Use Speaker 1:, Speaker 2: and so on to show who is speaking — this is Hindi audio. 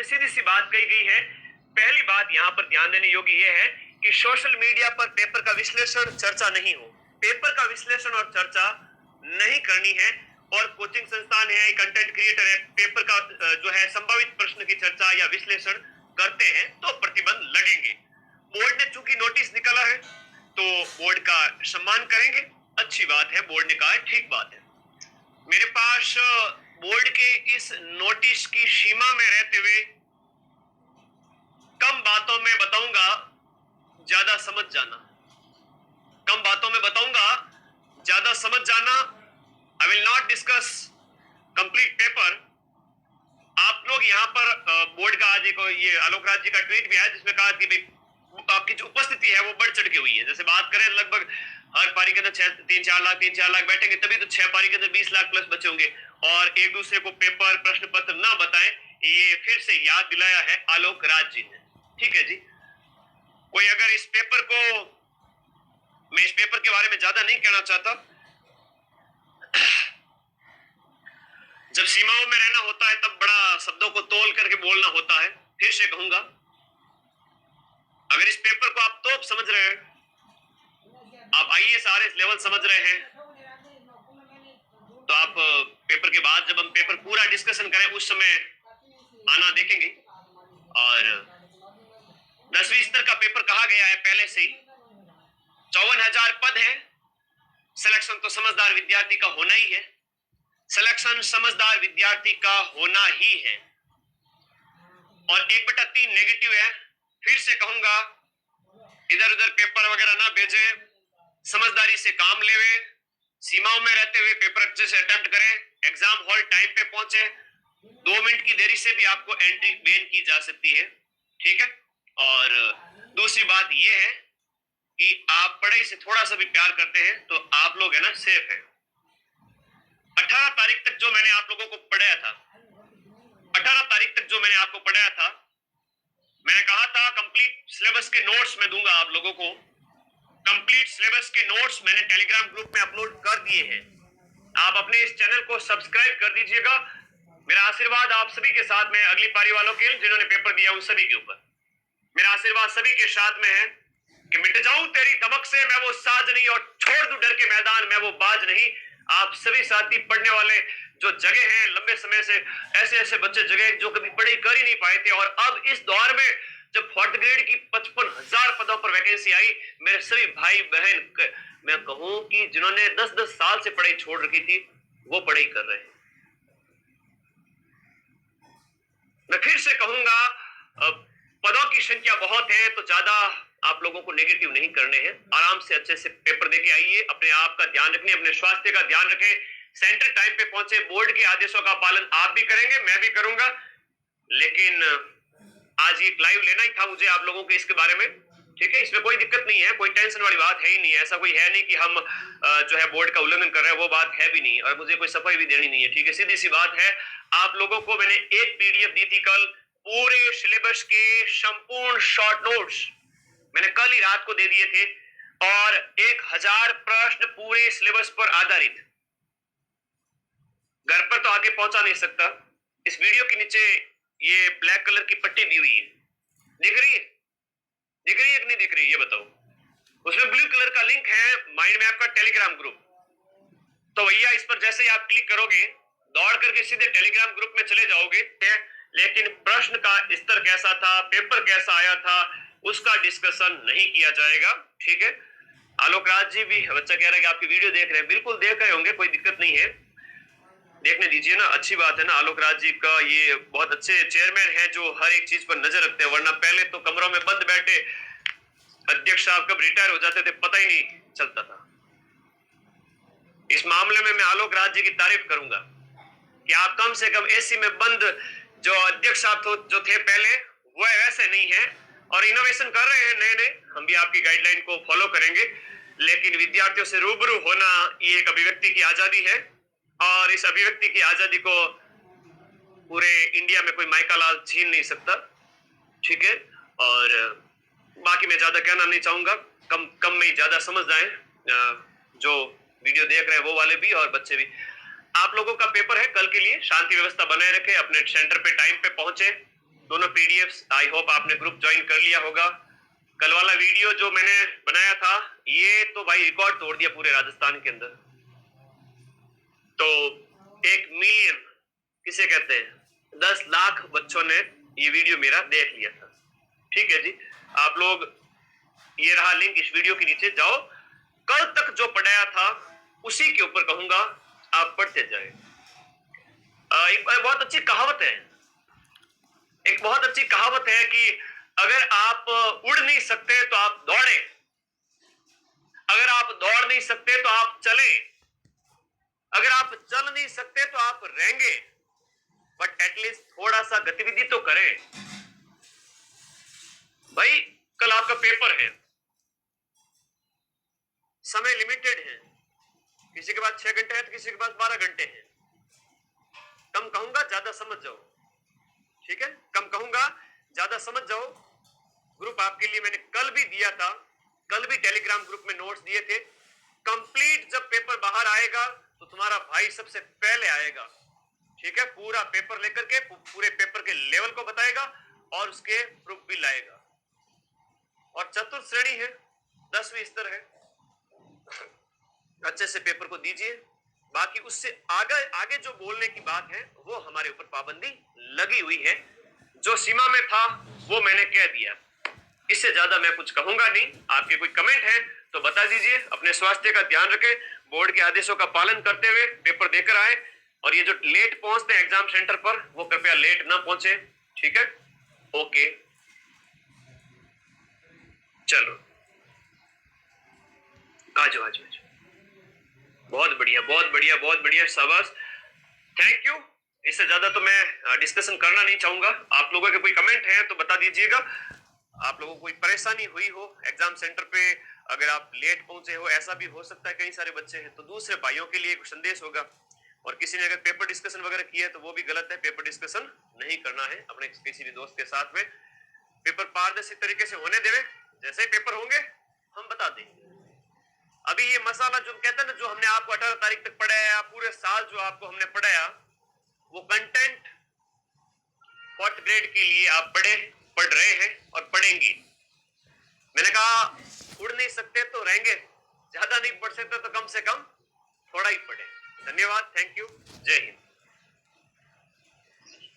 Speaker 1: सीधी सी बात कही गई है। पहली बात यहाँ पर ध्यान देने योग्य यह है कि सोशल मीडिया पर पेपर का विश्लेषण चर्चा नहीं हो, पेपर का विश्लेषण और चर्चा नहीं करनी है। और कोचिंग संस्थान है, कंटेंट क्रिएटर है, पेपर का जो है संभावित प्रश्न की चर्चा या विश्लेषण करते हैं तो प्रतिबंध लगेंगे। बोर्ड ने चूंकि नोटिस निकाला है तो बोर्ड का सम्मान करेंगे, अच्छी बात है, बोर्ड ने कहा है, ठीक बात है। मेरे पास बोर्ड के इस नोटिस की सीमा में रहते हुए कम बातों में बताऊंगा, ज्यादा समझ जाना। कम बातों में बताऊंगा, ज्यादा समझ जाना। I will not discuss complete paper. आप लोग यहाँ पर बोर्ड का आज एक ये आलोक राज जी का ट्वीट भी है जिसमें कहा कि भाई आपकी जो उपस्थिति है वो बढ़ चढ़ के हुई है। जैसे बात करें लगभग हर पारी के अंदर 3-4 लाख बैठेंगे, तभी तो 6 पारी के अंदर 20 लाख प्लस बचे होंगे। और एक दूसरे को पेपर प्रश्न पत्र ना बताएं, ये फिर से याद दिलाया है आलोक राज जी ने। ठीक है जी। कोई अगर इस पेपर को, मैं इस पेपर के बारे में ज्यादा नहीं कहना चाहता। जब सीमाओं में रहना होता है तब बड़ा शब्दों को तोल करके बोलना होता है। फिर से कहूंगा, अगर इस पेपर को आप तोप समझ रहे हैं, आप आईएएस आरएस लेवल समझ रहे हैं, तो आप पेपर के बाद जब हम पेपर पूरा डिस्कशन करें उस समय आना देखेंगे। और 10वीं स्तर का पेपर कहा गया है पहले से ही, 54,000 पद है। सिलेक्शन तो समझदार विद्यार्थी का होना ही है, सिलेक्शन समझदार विद्यार्थी का होना ही है। और 1/3 नेगेटिव है। फिर से कहूंगा, इधर उधर पेपर वगैरह ना भेजे, समझदारी से काम लेवे, सीमाओं में रहते हुए पेपर अच्छे से अटेम्प्ट करें, एग्जाम हॉल टाइम पे पहुंचे। 2 मिनट की देरी से भी आपको एंट्री बैन की जा सकती है। ठीक है। और दूसरी बात यह है कि आप पढ़ाई से थोड़ा सा भी प्यार करते हैं तो आप लोग है ना सेफ है। 18 तारीख तक जो मैंने आप लोगों को पढ़ाया था, 18 तारीख तक जो मैंने आपको पढ़ाया था, मैंने कहा था कंप्लीट सिलेबस के नोट्स मैं दूंगा आप लोगों को। कंप्लीट सिलेबस के नोट्स मैंने टेलीग्राम ग्रुप में अपलोड कर दिए हैं। आप अपने इस चैनल को सब्सक्राइब कर दीजिएगा। मेरा आशीर्वाद आप सभी के साथ में, अगली पारी वालों के जिन्होंने पेपर दिया उन सभी के ऊपर मेरा आशीर्वाद सभी के साथ में है कि मिट जाऊं तेरी दमक से मैं वो साज नहीं और छोड़ दूं डर के मैदान मैं वो बाज नहीं। आप सभी साथी पढ़ने वाले जो जगह हैं, लंबे समय से ऐसे ऐसे बच्चे जगह जो कभी पढ़ाई कर ही नहीं पाए थे, और अब इस दौर में जब 4th ग्रेड की 55,000 पदों पर वैकेंसी आई, मेरे सभी भाई बहन, मैं कहूं कि जिन्होंने 10-10 साल से पढ़ाई छोड़ रखी थी वो पढ़ाई कर रहे हैं। मैं फिर से कहूंगा, पदों की संख्या बहुत है तो ज्यादा आप लोगों को नेगेटिव नहीं करने हैं। आराम से अच्छे से पेपर देके आइए, अपने आप का ध्यान रखिए, अपने स्वास्थ्य का ध्यान रखें, सेंटर टाइम पे पहुंचे। बोर्ड के आदेशों का पालन आप भी करेंगे, मैं भी करूंगा। लेकिन आज एक लाइव लेना ही था मुझे आप लोगों के इसके बारे में। ठीक है, इसमें कोई दिक्कत नहीं है, कोई टेंशन वाली बात है ही नहीं है। ऐसा कोई है नहीं कि हम जो है बोर्ड का उल्लंघन कर रहे हैं, वो बात है भी नहीं, और मुझे कोई सफाई भी देनी नहीं है। ठीक है, सीधी सी बात है। आप लोगों को मैंने एक पीडीएफ दी थी कल, पूरे सिलेबस के संपूर्ण शॉर्ट नोट्स मैंने कल ही रात को दे दिए थे, और 1000 प्रश्न पूरे सिलेबस पर आधारित। घर पर तो आके पहुंचा नहीं सकता। इस वीडियो के नीचे ये ब्लैक कलर की पट्टी दी हुई है, दिख रही है? दिख रही है कि नहीं दिख रही है ये बताओ। उसमें ब्लू कलर का लिंक है माइंड मैप का टेलीग्राम ग्रुप। तो भैया इस पर जैसे ही आप क्लिक करोगे दौड़ करके सीधे टेलीग्राम ग्रुप में चले जाओगे। लेकिन प्रश्न का स्तर कैसा था, पेपर कैसा आया था, उसका डिस्कशन नहीं किया जाएगा। ठीक है। आलोक राज जी भी, बच्चा कह रहा है कि आपकी वीडियो देख रहे हैं, बिल्कुल देख रहे होंगे, कोई दिक्कत नहीं है, देखने दीजिए ना, अच्छी बात है ना। आलोक राज जी का ये बहुत अच्छे चेयरमैन है जो हर एक चीज पर नजर रखते हैं, वरना पहले तो कमरों में बंद बैठे अध्यक्ष साहब कब रिटायर हो जाते थे पता ही नहीं चलता था। इस मामले में मैं आलोक राज जी की तारीफ करूंगा कि आप कम से कम एसी में बंद जो अध्यक्ष साहब जो थे पहले वो वैसे नहीं है, और इनोवेशन कर रहे हैं नए नए। हम भी आपकी गाइडलाइन को फॉलो करेंगे, लेकिन विद्यार्थियों से रूबरू होना ये एक अभिव्यक्ति की आजादी है, और इस अभिव्यक्ति की आजादी को पूरे इंडिया में कोई माइका लाल छीन नहीं सकता। ठीक है। और बाकी मैं ज्यादा कहना नहीं चाहूंगा, कम में ज्यादा समझ जाए, जो वीडियो देख रहे हैं वो वाले भी और बच्चे भी। आप लोगों का पेपर है कल के लिए, शांति व्यवस्था बनाए रखें, अपने सेंटर पे टाइम पे पहुंचे, दोनों पीडीएफ्स। आई होप आपने ग्रुप ज्वाइन कर लिया होगा। कल वाला वीडियो जो मैंने बनाया था ये तो भाई रिकॉर्ड तोड़ दिया पूरे राजस्थान के अंदर। तो 1 मिलियन किसे कहते हैं, 10 लाख बच्चों ने ये वीडियो मेरा देख लिया था। ठीक है जी, आप लोग, ये रहा लिंक इस वीडियो के नीचे, जाओ कल तक जो पढ़ाया था उसी के ऊपर कहूंगा आप पढ़ते जाए। एक बहुत अच्छी कहावत है, एक बहुत अच्छी कहावत है कि अगर आप उड़ नहीं सकते तो आप दौड़े, अगर आप दौड़ नहीं सकते तो आप चले, अगर आप चल नहीं सकते तो आप रहेंगे, बट एटलीस्ट थोड़ा सा गतिविधि तो करें। भाई कल आपका पेपर है, समय लिमिटेड है, किसी के पास 6 घंटे है तो किसी के पास 12 घंटे हैं। कम कहूंगा ज्यादा समझ जाओ, ठीक है, कम कहूंगा ज्यादा समझ जाओ। ग्रुप आपके लिए मैंने कल भी दिया था, कल भी टेलीग्राम ग्रुप में नोट्स दिए थे। कंप्लीट जब पेपर बाहर आएगा तो तुम्हारा भाई सबसे पहले आएगा, ठीक है, पूरा पेपर लेकर के पूरे पेपर के लेवल को बताएगा और उसके प्रूफ भी लाएगा। और चतुर्थ श्रेणी है, 10वीं स्तर है, अच्छे से पेपर को दीजिए। बाकी उससे आगे आगे जो बोलने की बात है वो हमारे ऊपर पाबंदी लगी हुई है। जो सीमा में था वो मैंने कह दिया, इससे ज्यादा मैं कुछ कहूंगा नहीं। आपके कोई कमेंट है तो बता दीजिए। अपने स्वास्थ्य का ध्यान रखें, बोर्ड के आदेशों का पालन करते हुए पेपर देकर आए। और ये जो लेट पहुंचते हैं एग्जाम सेंटर पर वो कृपया लेट ना पहुंचे, ठीक है। ओके, चलो आजो आजो आजो, बहुत बढ़िया बहुत बढ़िया बहुत बढ़िया, शाबाश, थैंक यू। इससे ज्यादा तो मैं डिस्कशन करना नहीं चाहूंगा। आप लोगों के कोई कमेंट है तो बता दीजिएगा। आप लोगों को कोई परेशानी हुई हो एग्जाम सेंटर पे, अगर आप लेट पहुंचे हो, ऐसा भी हो सकता है कई सारे बच्चे हैं, तो दूसरे भाइयों के लिए एक संदेश होगा। और किसी ने अगर पेपर डिस्कशन वगैरह किया है तो वो भी गलत है, पेपर डिस्कशन नहीं करना है अपने किसी भी दोस्त के साथ में। पेपर पारदर्शी तरीके से होने देवे, जैसे ही पेपर होंगे हम बता देंगे। अभी ये मसाला जो कहते हैं ना, जो हमने आपको 18 तारीख तक पढ़ाया, पूरे साल जो आपको हमने पढ़ाया, वो कंटेंट 4th ग्रेड के लिए आप पढ़ रहे हैं और पढ़ेंगे। मैंने कहा उड़ नहीं सकते तो रहेंगे, ज्यादा नहीं पढ़ सकते तो कम से कम थोड़ा ही पढ़े। धन्यवाद, थैंक यू, जय हिंद।